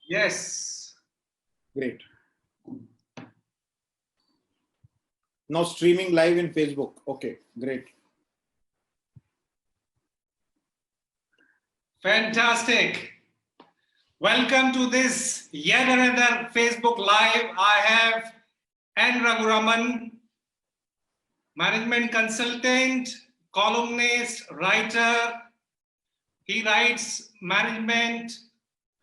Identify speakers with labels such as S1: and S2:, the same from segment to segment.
S1: Yes.
S2: Great. Now streaming live in Facebook. Okay, great.
S1: Fantastic. Welcome to this yet another Facebook Live. I have N. Raghuraman, management consultant, columnist, writer. He writes Management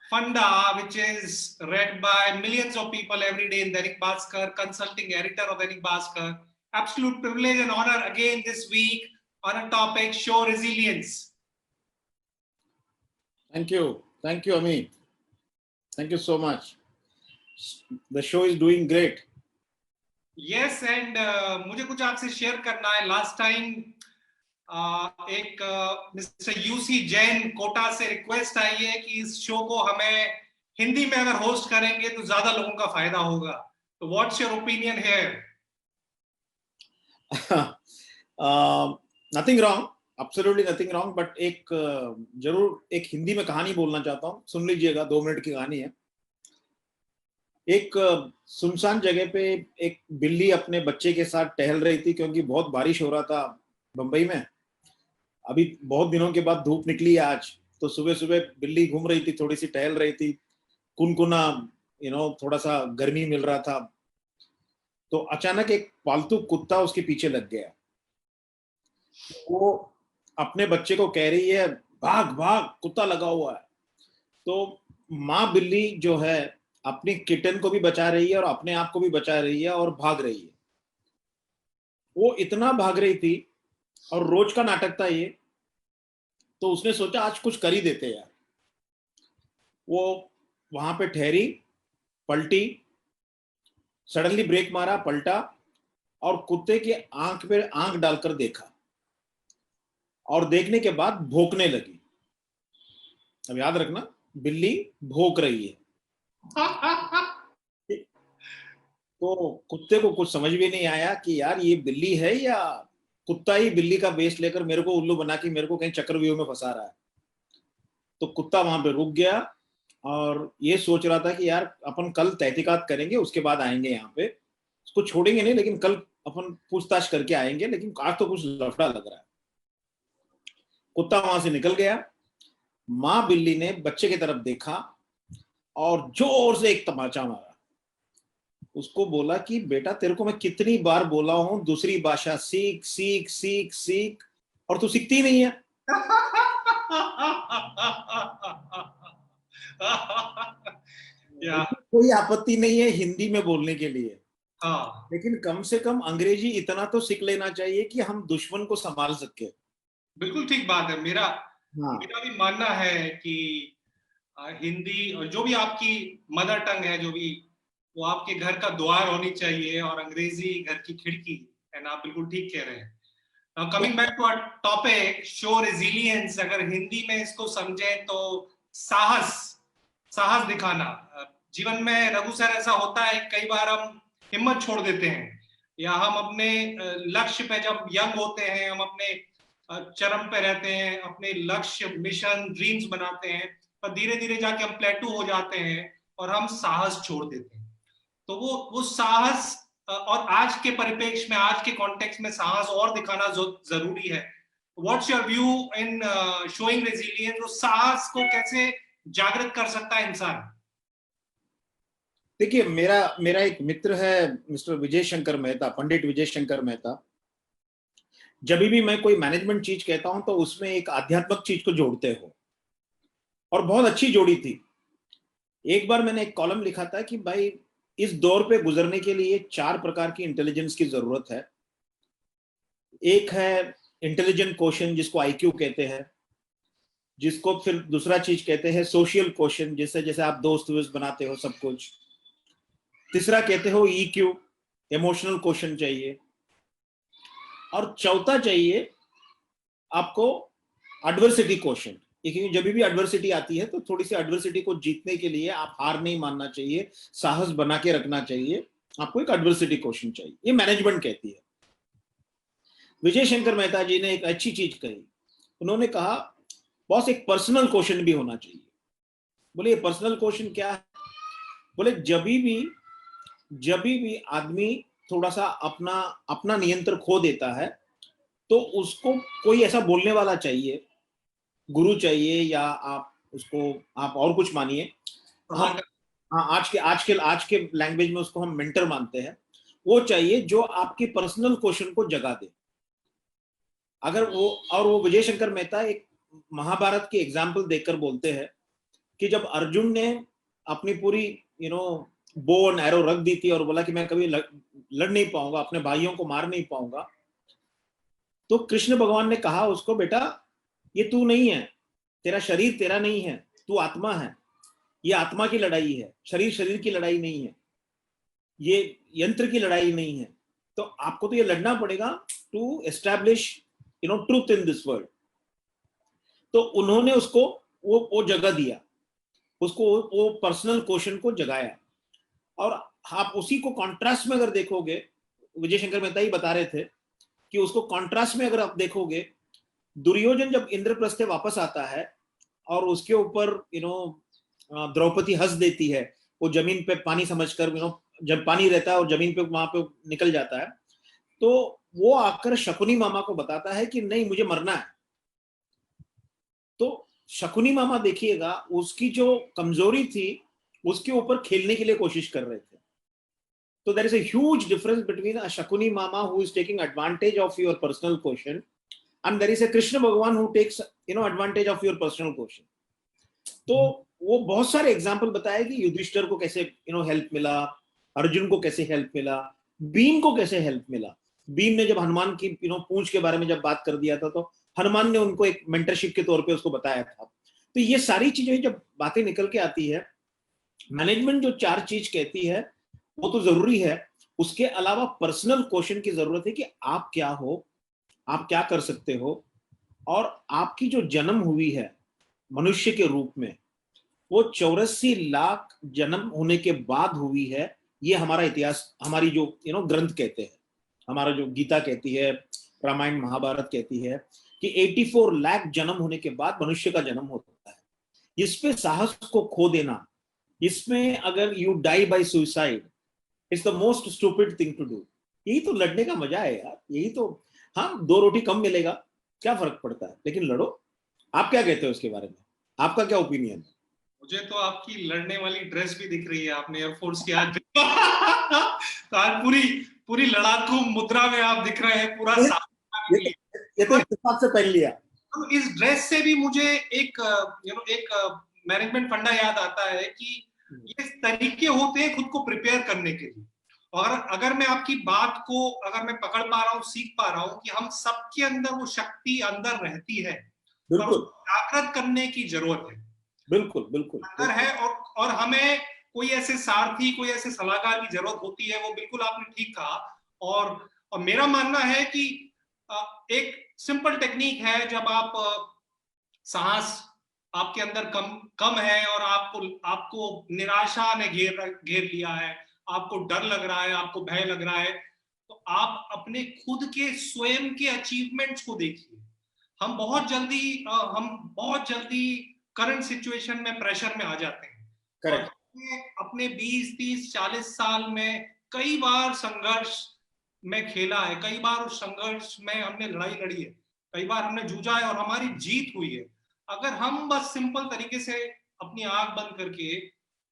S1: Funda, which is read by millions of people every day in Dainik Bhaskar, consulting editor of Dainik Bhaskar. Absolute privilege and honor again this week on a topic, show resilience.
S2: Thank you, Ami. Thank you so much. The show is doing great.
S1: Yes, and मुझे कुछ आपसे share करना है. Last time एक mister UC Jain Kota से request आई है कि इस शो को हमें हिंदी में अगर होस्ट करेंगे तो ज्यादा लोगों का फायदा होगा. तो what's your opinion here?
S2: Nothing wrong, absolutely nothing wrong, but एक जरूर एक हिंदी में कहानी बोलना चाहता हूँ. सुन लीजिएगा, 2 मिनट की कहानी है. एक सुनसान जगह पे एक बिल्ली अपने बच्चे के साथ टहल रही थी, क्योंकि बहुत बारिश हो रहा था बंबई में. अभी बहुत दिनों के बाद धूप निकली है आज, तो सुबह सुबह बिल्ली घूम रही थी, थोड़ी सी टहल रही थी, कुनकुना थोड़ा सा गर्मी मिल रहा था. तो अचानक एक पालतू कुत्ता उसके पीछे लग गया. वो अपने बच्चे को कह रही है, भाग भाग, कुत्ता लगा हुआ है. तो माँ बिल्ली जो है अपनी किटन को भी बचा रही है और अपने आप को भी बचा रही है और भाग रही है. वो इतना भाग रही थी और रोज का नाटक था ये. तो उसने सोचा आज कुछ कर ही देते यार. वो वहां पे ठहरी, पलटी, सडनली ब्रेक मारा, पलटा और कुत्ते की आंख पे आंख डालकर देखा और देखने के बाद भौंकने लगी. अब याद रखना, बिल्ली भौंक रही है. तो कुत्ते को कुछ समझ भी नहीं आया कि यार ये बिल्ली है या कुत्ता ही बिल्ली का बेस लेकर मेरे को उल्लू बना के मेरे को कहीं चक्रव्यूह में फंसा रहा है. तो कुत्ता वहां पे रुक गया और ये सोच रहा था कि यार अपन कल तहकीकात करेंगे, उसके बाद आएंगे यहाँ पे. उसको छोड़ेंगे नहीं, लेकिन कल अपन पूछताछ करके आएंगे, लेकिन आज तो कुछ लफड़ा लग रहा है. कुत्ता वहां से निकल गया. माँ बिल्ली ने बच्चे की तरफ देखा और जोर से एक तमाचा मारा. उसको बोला कि बेटा, तेरे को मैं कितनी बार बोला हूं दूसरी भाषा सीख सीख सीख सीख, और तू सीखती नहीं है. कोई आपत्ति नहीं है हिंदी में बोलने के लिए, लेकिन कम से कम अंग्रेजी इतना तो सीख लेना चाहिए कि हम दुश्मन को संभाल सके.
S1: बिल्कुल ठीक बात है. मेरा भी मानना है कि हिंदी और जो भी आपकी मदर टंग है, जो भी, वो आपके घर का द्वार होनी चाहिए और अंग्रेजी घर की खिड़की है ना. आप बिल्कुल ठीक कह रहे हैं. Now coming back to our topic, show resilience. अगर हिंदी में इसको समझें तो साहस दिखाना. जीवन में रघु सर ऐसा होता है कई बार हम हिम्मत छोड़ देते हैं, या हम अपने लक्ष्य पे जब यंग होते हैं, हम अपने चरम पे रहते हैं, अपने लक्ष्य, मिशन, ड्रीम्स बनाते हैं, पर धीरे धीरे जाके हम प्लेटू हो जाते हैं और हम साहस छोड़ देते हैं. तो वो साहस, और आज के परिप्रेक्ष्य में, आज के कॉन्टेक्स्ट में साहस और दिखाना जरूरी है. What's your view in showing resilience? वो साहस को कैसे जागृत कर सकता है इंसान?
S2: देखिए, मेरा एक मित्र है मिस्टर विजय शंकर मेहता, पंडित विजय शंकर मेहता. जब भी मैं कोई मैनेजमेंट चीज कहता हूं तो उसमें एक आध्यात्मिक चीज को जोड़ते हो, और बहुत अच्छी जोड़ी थी. एक बार मैंने एक कॉलम लिखा था कि भाई, इस दौर पे गुजरने के लिए 4 प्रकार की इंटेलिजेंस की जरूरत है. एक है इंटेलिजेंट क्वेश्चन, जिसको आईक्यू कहते हैं, जिसको फिर दूसरा चीज कहते हैं सोशल क्वेश्चन, जिससे जैसे आप दोस्त वोस्त बनाते हो सब कुछ. तीसरा कहते हो ईक्यू, इमोशनल क्वेश्चन चाहिए. और चौथा चाहिए आपको एडवर्सिटी क्वेश्चन. क्योंकि जब भी एडवर्सिटी आती है तो थोड़ी सी एडवर्सिटी को जीतने के लिए आप हार नहीं मानना चाहिए, साहस बना के रखना चाहिए. आपको एक एडवर्सिटी क्वेश्चन चाहिए. ये मैनेजमेंट कहती है. विजय शंकर मेहता जी ने एक अच्छी चीज कही. उन्होंने कहा, बॉस, एक पर्सनल क्वेश्चन भी होना चाहिए. बोले, ये पर्सनल क्वेश्चन क्या है? बोले जब भी आदमी थोड़ा सा अपना अपना नियंत्रण खो देता है, तो उसको कोई ऐसा बोलने वाला चाहिए, गुरु चाहिए, या आप उसको आप और कुछ मानिए। हम हाँ, आज के लैंग्वेज में उसको हम मेंटर मानते हैं। वो चाहिए जो आपके पर्सनल क्वेश्चन को जगा दे। अगर वो, और वो विजय शंकर मेहता एक महाभारत की एग्जाम्पल देकर बोलते हैं कि जब अर्जुन ने अपनी पूरी बो एंड एरो रख दी थी और बोला कि मैं कभी लड़ नहीं पाऊंगा, अपने भाइयों को मार नहीं पाऊंगा, तो कृष्ण भगवान ने कहा उसको, बेटा ये तू नहीं है, तेरा शरीर तेरा नहीं है, तू आत्मा है। ये आत्मा की लड़ाई है, शरीर शरीर की लड़ाई नहीं है, ये यंत्र की लड़ाई नहीं है। तो आपको तो ये लड़ना पड़ेगा to establish truth in this world. तो उन्होंने उसको वो जगह दिया, उसको वो पर्सनल क्वेश्चन को जगाया। और आप उसी को कॉन्ट्रास्ट में अगर देखोगे, विजय शंकर मेहता ही बता रहे थे कि उसको कॉन्ट्रास्ट में अगर आप देखोगे, दुर्योधन जब इंद्रप्रस्थ वापस आता है और उसके ऊपर द्रौपदी हंस देती है, वो जमीन पे पानी समझकर, जब पानी रहता है और जमीन पे वहां पे निकल जाता है, तो वो आकर शकुनी मामा को बताता है कि नहीं, मुझे मरना है। तो शकुनी मामा देखिएगा, उसकी जो कमजोरी थी उसके ऊपर खेलने के लिए कोशिश कर रहे थे। तो there is a huge difference between a Shakuni Mama who is taking advantage of your personal quotient, and there is a Krishna Bhagwan who takes advantage of your personal quotient. तो वो बहुत सारे एग्जाम्पल बताया कि युधिष्ठिर को कैसे help मिला, अर्जुन को कैसे हेल्प मिला, भीम को कैसे हेल्प मिला। भीम ने जब हनुमान की पूंछ के बारे में जब बात कर दिया था, तो हनुमान ने उनको एक मेंटरशिप के तौर पे उसको बताया था। तो ये सारी चीजें जब बातें निकल के आती है, मैनेजमेंट जो 4 चीज कहती है वो तो जरूरी है, उसके अलावा पर्सनल क्वेश्चन की जरूरत है कि आप क्या हो, आप क्या कर सकते हो, और आपकी जो जन्म हुई है मनुष्य के रूप में, वो 84 लाख जन्म होने के बाद हुई है। ये हमारा इतिहास, हमारी जो ग्रंथ कहते हैं, हमारा जो गीता कहती है, रामायण महाभारत कहती है कि 84 लाख जन्म होने के बाद मनुष्य का जन्म होता है। इस पे साहस को खो देना, इसमें अगर you die by suicide, it's the most stupid thing to do. यही तो लड़ने का मजा है यार, यही तो। हाँ, 2 रोटी कम मिलेगा, क्या फर्क पड़ता है, लेकिन लड़ो। आप क्या कहते हो उसके बारे में, आपका क्या ओपिनियन है?
S1: मुझे तो आपकी लड़ने वाली ड्रेस भी दिख रही है, आपने एयरफोर्स की आज तो आज पूरी पूरी लड़ाकू मुद्रा में आप दिख रहे हैं, पूरा साथ।
S2: ये तो इत्तेफाक से पहन लिया।
S1: तो इस ड्रेस से भी मुझे एक एक मैनेजमेंट फंडा याद आता है कि ये तरीके होते हैं खुद को प्रिपेयर करने के लिए। और अगर मैं आपकी बात को अगर मैं पकड़ पा रहा हूँ, सीख पा रहा हूँ कि हम सबके अंदर वो शक्ति अंदर रहती है, पर
S2: बिल्कुल
S1: उसको जागृत करने की जरूरत है।
S2: बिल्कुल बिल्कुल
S1: अंदर है, और हमें कोई ऐसे सारथी, कोई ऐसे सलाहकार की जरूरत होती है। वो बिल्कुल आपने ठीक कहा। और मेरा मानना है कि एक सिंपल टेक्निक है, जब आप सांस आपके अंदर कम कम है और आपको आपको निराशा ने घेर लिया है, आपको डर लग रहा है, आपको भय लग रहा है, तो आप अपने खुद के स्वयं के अचीवमेंट्स को देखिए। हम बहुत जल्दी करंट सिचुएशन में, प्रेशर में आ जाते हैं। और
S2: करेक्ट।
S1: अपने 20, 30, 40 साल में कई बार संघर्ष में खेला है, कई बार उस संघर्ष में हमने लड़ाई लड़ी है, कई बार हमने जूझा है और हमारी जीत हुई है। अगर हम बस सिंपल तरीके से अपनी आंख बंद करके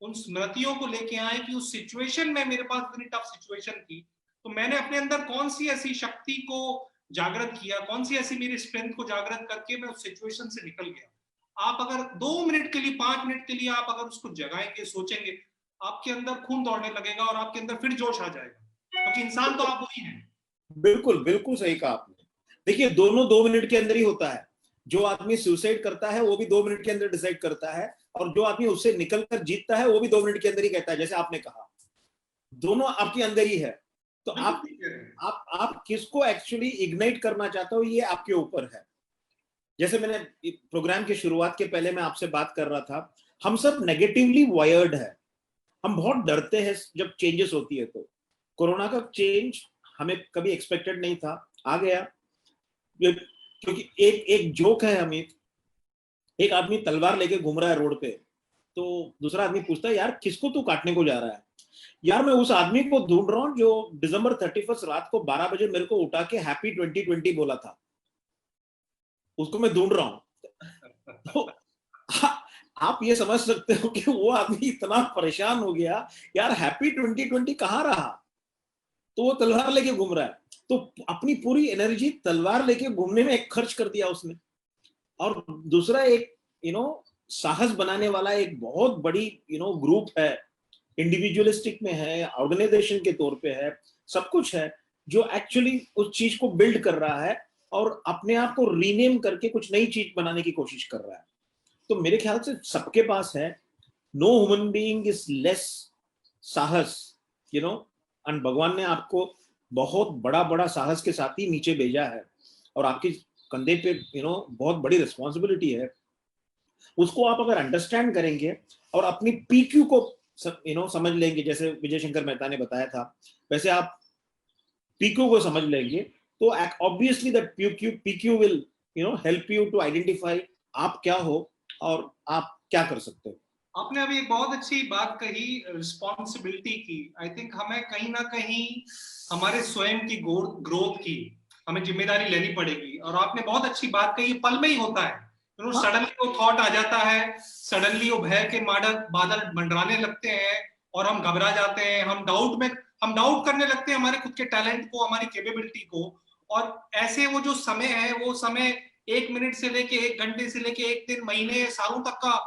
S1: उन स्मृतियों को लेके आए कि उस सिचुएशन में मेरे पास इतनी टफ सिचुएशन थी, तो मैंने अपने अंदर कौन सी ऐसी शक्ति को जागृत किया, कौन सी ऐसी मेरी स्ट्रेंथ को जागृत करके मैं उस सिचुएशन से निकल गया। आप अगर 2 मिनट के लिए, 5 मिनट के लिए आप अगर उसको जगाएंगे, सोचेंगे, आपके अंदर खून दौड़ने लगेगा और आपके अंदर फिर जोश आ जाएगा, क्योंकि इंसान तो आप वही हैं।
S2: बिल्कुल बिल्कुल सही कहा आपने। देखिए, दोनों 2 मिनट के अंदर ही होता है। जो आदमी सुसाइड करता है वो भी 2 मिनट के अंदर डिसाइड करता है, और जो आदमी उससे निकलकर जीतता है वो भी 2 मिनट के अंदर ही कहता है, जैसे आपने कहा। दोनों आपके अंदर ही है। तो आप किसको एक्चुअली इग्नाइट करना चाहते हो, ये आपके ऊपर है। जैसे मैंने प्रोग्राम की शुरुआत के पहले मैं आपसे बात कर रहा था, हम सब नेगेटिवली वायर्ड है। हम बहुत डरते हैं जब चेंजेस होती है। तो कोरोना का चेंज हमें कभी एक्सपेक्टेड नहीं था, आ गया। क्योंकि एक एक जोक है अमित, एक आदमी तलवार लेके घूम रहा है रोड पे, तो दूसरा आदमी पूछता है, यार किसको तू काटने को जा रहा है? यार मैं उस आदमी को ढूंढ रहा हूँ जो दिसंबर 31 रात को 12 बजे मेरे को उठा के हैप्पी 2020 बोला था, उसको मैं ढूंढ रहा हूँ। तो आप ये समझ सकते हो कि वो आदमी इतना परेशान हो गया, यार हैप्पी 2020 कहाँ रहा? तो वो तलवार लेके घूम रहा है। तो अपनी पूरी एनर्जी तलवार लेके घूमने में एक खर्च कर दिया उसने। और दूसरा एक साहस बनाने वाला एक बहुत बड़ी ग्रुप है, इंडिविजुअलिस्टिक में है, ऑर्गेनाइजेशन के तौर पे है, सब कुछ है, जो एक्चुअली उस चीज को बिल्ड कर रहा है और अपने आप को रीनेम करके कुछ नई चीज बनाने की कोशिश कर रहा है। तो मेरे ख्याल से सबके पास है। No human being is less साहस, एंड भगवान ने आपको बहुत बड़ा बड़ा साहस के साथ ही नीचे भेजा है, और आपके कंधे पे बहुत बड़ी रिस्पॉन्सिबिलिटी है। उसको आप अगर अंडरस्टैंड करेंगे और अपनी पीक्यू को समझ लेंगे, जैसे विजय शंकर मेहता ने बताया था, वैसे आप पीक्यू को समझ लेंगे, तो obviously that PQ will help you to identify आप क्या हो और आप क्या कर सकते हो।
S1: आपने अभी एक बहुत अच्छी बात कही रिस्पॉन्सिबिलिटी की। आई थिंक हमें कहीं ना कहीं हमारे स्वयं की ग्रोथ की हमें जिम्मेदारी लेनी पड़ेगी। और आपने बहुत अच्छी बात कही, पल में ही होता है, सडनली वो थॉट आ जाता है, सडनली वो भय के बादल मंडराने लगते हैं और हम घबरा जाते हैं, हम डाउट करने लगते हैं हमारे खुद के टैलेंट को, हमारी कैपेबिलिटी को। और ऐसे वो जो समय है, वो समय 1 मिनट से लेके 1 घंटे से लेके 1 दिन, महीने, सालों तक का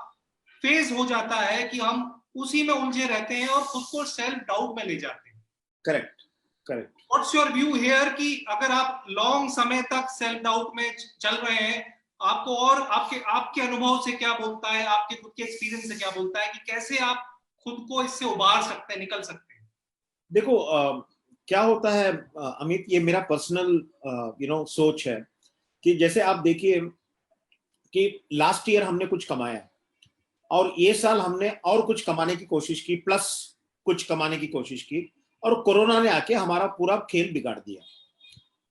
S1: फेज हो जाता है कि हम उसी में उलझे रहते हैं और खुद को सेल्फ डाउट में ले जाते हैं।
S2: Correct, correct.
S1: What's your view here कि अगर आप लॉन्ग समय तक सेल्फ डाउट में चल रहे हैं, आपको और आपके आपके अनुभव से क्या बोलता है, आपके खुद के एक्सपीरियंस से क्या बोलता है कि कैसे आप खुद को इससे उबार सकते हैं, निकल सकते हैं?
S2: देखो क्या होता है अमित, ये मेरा पर्सनल सोच है कि जैसे आप देखिए कि लास्ट ईयर हमने कुछ कमाया और ये साल हमने और कुछ कमाने की कोशिश की, प्लस कुछ कमाने की कोशिश की, और कोरोना ने आके हमारा पूरा खेल बिगाड़ दिया।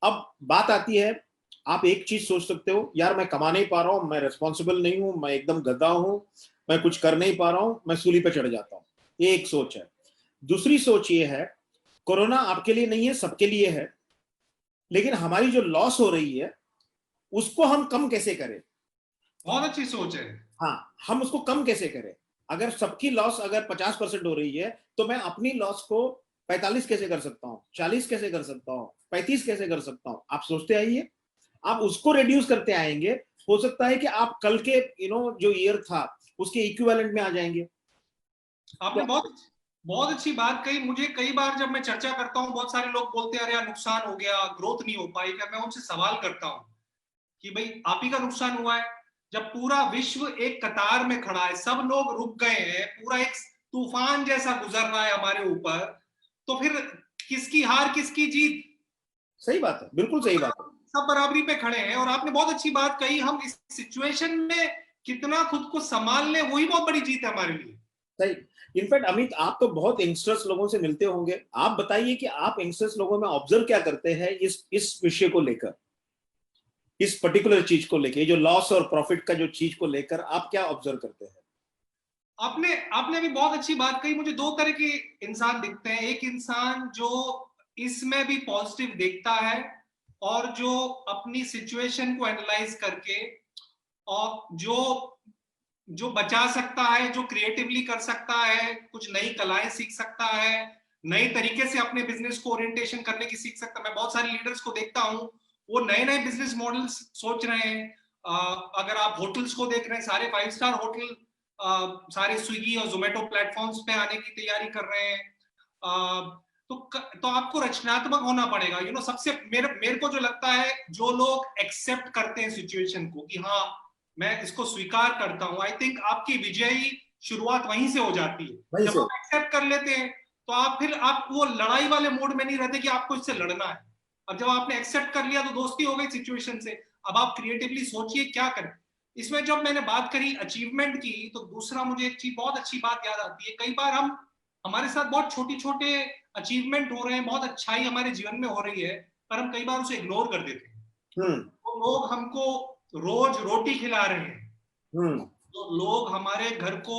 S2: अब बात आती है, आप एक चीज सोच सकते हो, यार मैं कमा नहीं पा रहा हूं, मैं रिस्पॉन्सिबल नहीं हूं, मैं एकदम गधा हूं, मैं कुछ कर नहीं पा रहा हूं, मैं सूली पे चढ़ जाता हूं। ये एक सोच है। दूसरी सोच ये है, कोरोना आपके लिए नहीं है, सबके लिए है, लेकिन हमारी जो लॉस हो रही है उसको हम कम कैसे करें।
S1: बहुत अच्छी सोच है।
S2: हाँ, हम उसको कम कैसे करें। अगर सबकी लॉस अगर 50% हो रही है, तो मैं अपनी लॉस को 45 कैसे कर सकता हूँ, 40 कैसे कर सकता हूँ, 35 कैसे कर सकता हूँ। आप सोचते आइए, आप उसको रिड्यूस करते आएंगे, हो सकता है कि आप कल के जो ईयर था उसके इक्विवेलेंट में आ जाएंगे।
S1: आपने
S2: तो
S1: बहुत बहुत अच्छी बात कही। मुझे कई बार जब मैं चर्चा करता हूँ, बहुत सारे लोग बोलते हैं अरे यार नुकसान हो गया, ग्रोथ नहीं हो पाई। क्या मैं उनसे सवाल करता हूँ कि भाई आप ही का नुकसान हुआ है? जब पूरा विश्व एक कतार में खड़ा है, सब लोग रुक गए हैं, पूरा एक तूफान जैसा गुजर रहा है हमारे ऊपर, तो फिर किसकी हार किसकी जीत?
S2: सही बात है, बिल्कुल सही बात है।
S1: सब बराबरी पे खड़े हैं। और आपने बहुत अच्छी बात कही, हम इस सिचुएशन में कितना खुद को संभाल लें, वही बहुत बड़ी जीत है हमारे लिए।
S2: सही। इनफैक्ट अमित, आप तो बहुत यंगस्टर्स लोगों से मिलते होंगे, आप बताइए कि आप यंगस्टर्स लोगों में ऑब्जर्व क्या करते हैं इस विषय को लेकर, इस पर्टिकुलर चीज को लेकर, जो लॉस और प्रॉफिट का जो चीज को लेकर आप क्या ऑब्जर्व करते हैं?
S1: आपने आपने अभी बहुत अच्छी बात कही। मुझे दो तरह के इंसान दिखते हैं। एक इंसान जो इसमें भी पॉजिटिव देखता है और जो अपनी सिचुएशन को एनालाइज करके और जो जो बचा सकता है, जो क्रिएटिवली कर सकता है, कुछ नई कलाएं सीख सकता है, नए तरीके से अपने बिजनेस को ओरिएंटेशन करने की सीख सकता है। मैं बहुत सारे लीडर्स को देखता हूं, वो नए नए बिजनेस मॉडल्स सोच रहे हैं। अगर आप होटल्स को देख रहे हैं, सारे 5 स्टार होटल सारे स्विगी और जोमेटो प्लेटफॉर्म्स पे आने की तैयारी कर रहे हैं। तो आपको रचनात्मक होना पड़ेगा। सबसे मेरे को जो लगता है, जो लोग एक्सेप्ट करते हैं सिचुएशन को कि हाँ मैं इसको स्वीकार करता हूं, आई थिंक आपकी विजयी शुरुआत वहीं से हो जाती है।
S2: वहीं
S1: जब
S2: से।
S1: आप एक्सेप्ट कर लेते हैं, तो आप वो लड़ाई वाले मूड में नहीं रहते कि आपको इससे लड़ना है। अब जब आपने एक्सेप्ट कर लिया, तो दोस्ती हो गई सिचुएशन से। अब आप क्रिएटिवली सोचिए क्या करें। इसमें जब मैंने बात करी अचीवमेंट की, तो दूसरा मुझे एक चीज, बहुत अच्छी बात याद आती है। कई बार हमारे साथ बहुत छोटे छोटे अचीवमेंट हो रहे हैं, बहुत अच्छाई हमारे जीवन में हो रही है, पर हम कई बार उसे इग्नोर कर देते हैं।
S2: हम्म।
S1: तो लोग हमको रोज रोटी खिला रहे हैं,
S2: हम्म।
S1: तो लोग हमारे घर को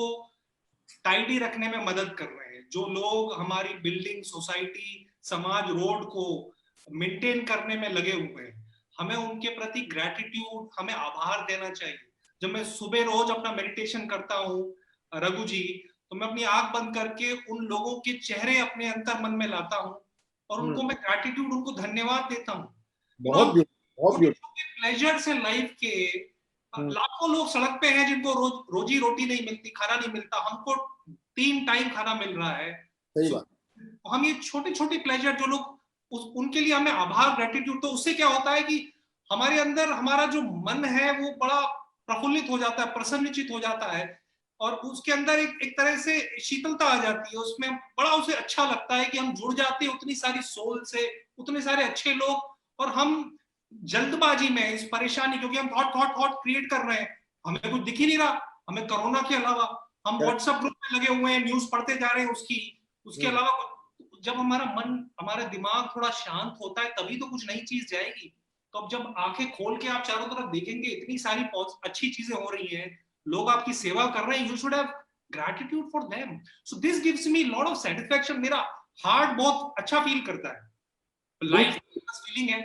S1: टाइडी रखने में मदद कर रहे हैं, जो लोग हमारी बिल्डिंग, सोसाइटी, समाज, रोड को मेंटेन करने में लगे हुए हैं, हमें उनके प्रति ग्रेटिट्यूड, हमें आभार देना चाहिए। जब मैं सुबह रोज अपना मेडिटेशन करता हूँ रघु जी, तो मैं अपनी आंख बंद करके उन लोगों के चेहरे अपने अंतर मन में लाता हूँ और उनको मैं ग्रेटिट्यूड, उनको धन्यवाद देता हूँ।
S2: बहुत बहुत
S1: छोटे छोटे प्लेजर्स है लाइफ के। लाखों लोग सड़क पे हैं जिनको रोजी रोटी नहीं मिलती, खाना नहीं मिलता, हमको 3 टाइम खाना मिल रहा है।
S2: सही बात।
S1: हम ये छोटे छोटे प्लेजर जो लोग उनके लिए हमें आभार, ग्रेटिट्यूड, तो उससे क्या होता है कि हमारे अंदर हमारा जो मन है वो बड़ा प्रफुल्लित हो जाता है, प्रसन्नचित हो जाता है और उसके अंदर एक तरह से शीतलता आ जाती है, उसमें बड़ा उसे अच्छा लगता है कि हम जुड़ जाते हैं उतनी सारी सोल से, उतने सारे अच्छे लोग। और हम जल्दबाजी में इस परेशानी, क्योंकि हम थॉट क्रिएट कर रहे हैं, हमें कुछ दिख ही नहीं रहा, हमें कोरोना के अलावा हम व्हाट्सएप ग्रुप में लगे हुए हैं, न्यूज पढ़ते जा रहे हैं उसके अलावा जब हमारा मन, हमारा दिमाग थोड़ा शांत होता है तभी तो कुछ नई चीज जाएगी। तो अब जब आंखें खोल के आप चारों तरफ देखेंगे, इतनी सारी अच्छी चीजें हो रही हैं, लोग आपकी सेवा कर रहे हैं, you should have gratitude for them. So this gives me lot of satisfaction, मेरा हार्ट बहुत अच्छा फील करता है, लाइफ फीलिंग है।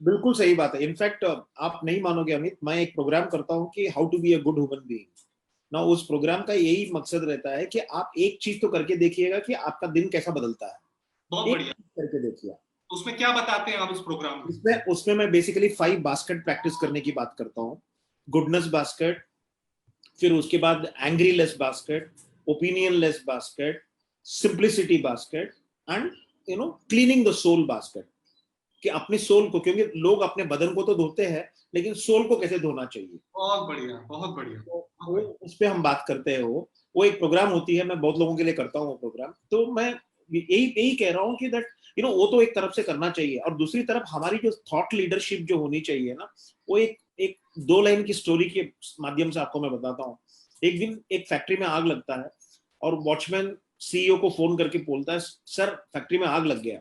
S2: बिल्कुल सही बात है। इनफैक्ट आप नहीं मानोगे अमित, मैं एक प्रोग्राम करता हूँ कि how to be a good human being ना। उस प्रोग्राम का यही मकसद रहता है कि आप एक चीज तो करके देखिएगा कि आपका दिन कैसा बदलता है।
S1: बहुत बढ़िया।
S2: करके देखिए।
S1: उसमें क्या बताते हैं आप उस प्रोग्राम में?
S2: उसमें मैं बेसिकली 5 बास्केट प्रैक्टिस करने की बात करता हूँ। गुडनेस बास्केट, फिर उसके बाद angry less basket, opinion less basket, simplicity basket and cleaning the soul basket. कि अपने सोल को, क्योंकि लोग अपने बदन को तो धोते हैं लेकिन सोल को कैसे धोना चाहिए।
S1: बहुत बढ़िया, बहुत बढ़िया।
S2: तो उस पर हम बात करते हैं। वो एक प्रोग्राम होती है, मैं बहुत लोगों के लिए करता हूँ वो प्रोग्राम। तो मैं यही कह रहा हूँ कि दैट वो तो एक तरफ से करना चाहिए, और दूसरी तरफ हमारी जो थॉट लीडरशिप जो होनी चाहिए ना, वो एक 2 लाइन की स्टोरी के माध्यम से आपको मैं बताता हूँ। एक दिन एक फैक्ट्री में आग लगता है और वॉचमैन सीईओ को फोन करके बोलता है, सर फैक्ट्री में आग लग गया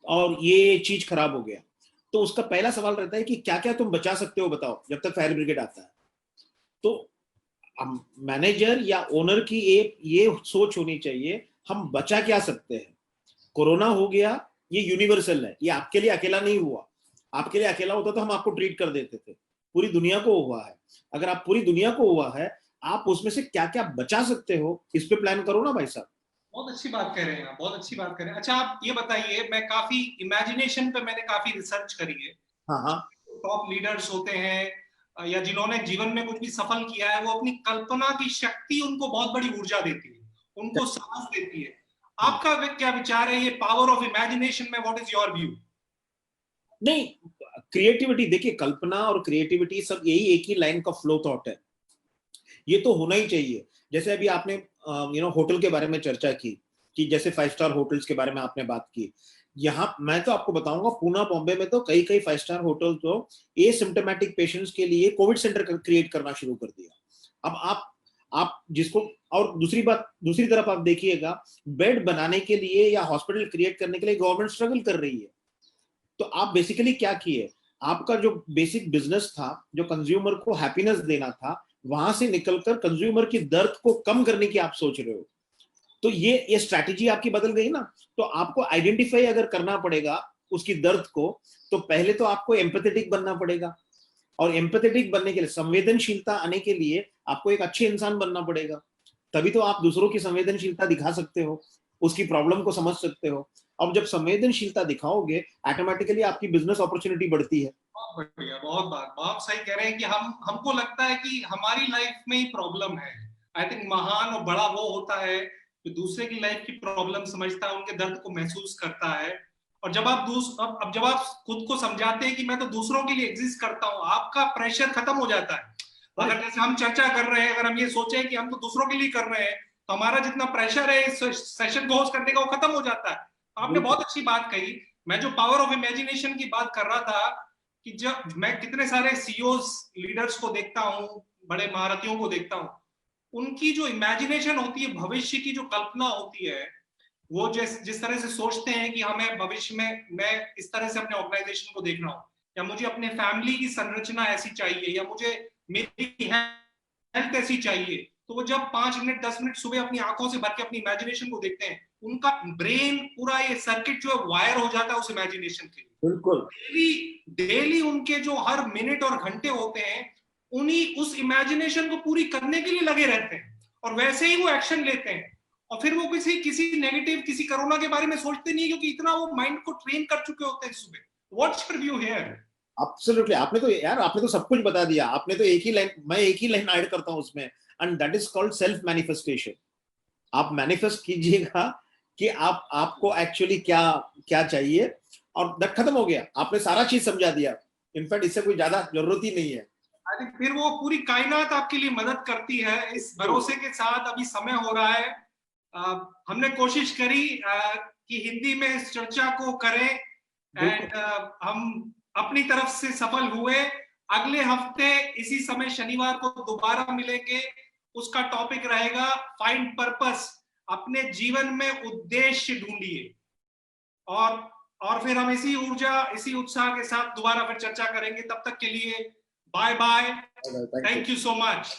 S2: और ये चीज खराब हो गया। तो उसका पहला सवाल रहता है कि क्या क्या तुम बचा सकते हो बताओ जब तक फायर ब्रिगेड आता है। तो मैनेजर या ओनर की ये सोच होनी चाहिए, हम बचा क्या सकते हैं। कोरोना हो गया, ये यूनिवर्सल है, ये आपके लिए अकेला नहीं हुआ। आपके लिए अकेला होता तो हम आपको ट्रीट कर देते थे। पूरी दुनिया को हुआ है। अगर आप पूरी दुनिया को हुआ है, आप उसमें से क्या क्या बचा सकते हो, इस पे प्लान करो ना भाई साहब।
S1: बहुत अच्छी बात कह रहे हैं आप, बहुत अच्छी बात कह रहे हैं। अच्छा आप ये बताइए, मैं काफी इमेजिनेशन पे मैंने काफी रिसर्च करी है।
S2: हाँ हाँ।
S1: टॉप लीडर्स होते हैं या जिन्होंने जीवन में कुछ भी सफल किया है, वो अपनी कल्पना की शक्ति उनको बहुत बड़ी ऊर्जा देती है, उनको साहस देती है। आपका क्या विचार है ये पावर ऑफ इमेजिनेशन में? What is your view?
S2: नहीं, क्रिएटिविटी देखिए, कल्पना और क्रिएटिविटी सब यही एक ही लाइन का फ्लो थॉट है। ये तो होना ही चाहिए। जैसे अभी आपने होटल के बारे में चर्चा की, कि जैसे 5 स्टार होटल्स के बारे में आपने बात की। यहाँ मैं तो आपको बताऊंगा, पूना बॉम्बे में तो कई 5 स्टार होटल तो एसिम्प्टोमेटिक पेशेंट्स के लिए कोविड सेंटर क्रिएट करना शुरू कर दिया। अब आप जिसको, और दूसरी तरफ आप देखिएगा, बेड बनाने के लिए या हॉस्पिटल क्रिएट करने के लिए गवर्नमेंट स्ट्रगल कर रही है। तो आप बेसिकली क्या किए, आपका जो बेसिक बिजनेस था, जो कंज्यूमर को हैप्पीनेस देना था, वहां से निकलकर कंज्यूमर की दर्द को कम करने की आप सोच रहे हो। तो ये स्ट्रैटेजी आपकी बदल गई ना। तो आपको आइडेंटिफाई अगर करना पड़ेगा उसकी दर्द को, तो पहले तो आपको एम्पैथेटिक बनना पड़ेगा, और एम्पैथेटिक बनने के लिए, संवेदनशीलता आने के लिए आपको एक अच्छे इंसान बनना पड़ेगा। तभी तो आप दूसरों की संवेदनशीलता दिखा सकते हो, उसकी प्रॉब्लम को समझ सकते हो। अब जब संवेदनशीलता दिखाओगे, ऑटोमेटिकली आपकी बिजनेस अपॉर्चुनिटी बढ़ती है।
S1: बहुत बढ़िया, बहुत सही कह रहे हैं कि हमको लगता है कि हमारी लाइफ में ही प्रॉब्लम है। आई थिंक महान और बड़ा वो होता है जो दूसरे की लाइफ की प्रॉब्लम समझता है, उनके दर्द को महसूस करता है। और जब आप अब जब आप खुद को समझाते हैं कि मैं तो दूसरों के लिए एग्जिस्ट करता हूँ, आपका प्रेशर खत्म हो जाता है। अगर जैसे हम चर्चा कर रहे हैं, अगर हम ये सोचें कि हम तो दूसरों के लिए कर रहे हैं, तो हमारा जितना प्रेशर है इस सेशन को होस्ट करने का, वो खत्म हो जाता है। आपने बहुत अच्छी बात कही। मैं जो पावर ऑफ इमेजिनेशन की बात कर रहा था, कि जब मैं कितने सारे सीईओज लीडर्स को देखता हूँ, बड़े महारथियों को देखता हूँ, उनकी जो इमेजिनेशन होती है, भविष्य की जो कल्पना होती है, वो जिस तरह से सोचते हैं कि हमें भविष्य में मैं इस तरह से अपने ऑर्गेनाइजेशन को देख रहा हूँ, या मुझे अपने फैमिली की संरचना ऐसी चाहिए, या मुझे मेरी हेल्थ ऐसी चाहिए, तो वो जब 5 मिनट 10 मिनट सुबह अपनी आंखों से भर के अपनी इमेजिनेशन को देखते हैं, उनका ब्रेन पूरा ये सर्किट जो है वायर हो जाता है उस इमेजिनेशन के लिए।
S2: बिल्कुल
S1: डेली उनके जो हर मिनट और घंटे होते हैं उन्हीं उस इमेजिनेशन को पूरी करने के लिए लगे रहते हैं, और वैसे ही वो एक्शन लेते हैं। और फिर वो किसी किसी नेगेटिव, किसी कोरोना के बारे में सोचते नहीं, क्योंकि इतना वो माइंड को ट्रेन कर चुके होते हैं सुबह। What's your view here?
S2: Absolutely, आपने तो सब कुछ बता दिया। आपने तो मैं एक ही लाइन ऐड करता हूं उसमें, and that is called self manifestation. आप मैनिफेस्ट कीजिएगा कि आपको एक्चुअली क्या क्या चाहिए, और दैट खत्म हो गया। आपने सारा चीज समझा दिया। इनफैक्ट इससे कोई ज्यादा जरूरत ही नहीं है।
S1: अरे फिर वो पूरी कायनात आपके लिए मदद करती है, इस भरोसे के साथ। अभी समय हो रहा है, हमने कोशिश करी कि हिंदी में इस चर्चा को करें, एंड हम अपनी तरफ से सफल हुए। अगले हफ्ते इसी समय शनिवार को दोबारा मिलेंगे। उसका टॉपिक रहेगा फाइंड पर्पस, अपने जीवन में उद्देश्य ढूंढिए। और फिर हम इसी ऊर्जा, इसी उत्साह के साथ दोबारा फिर चर्चा करेंगे। तब तक के लिए bye bye, thank you so much.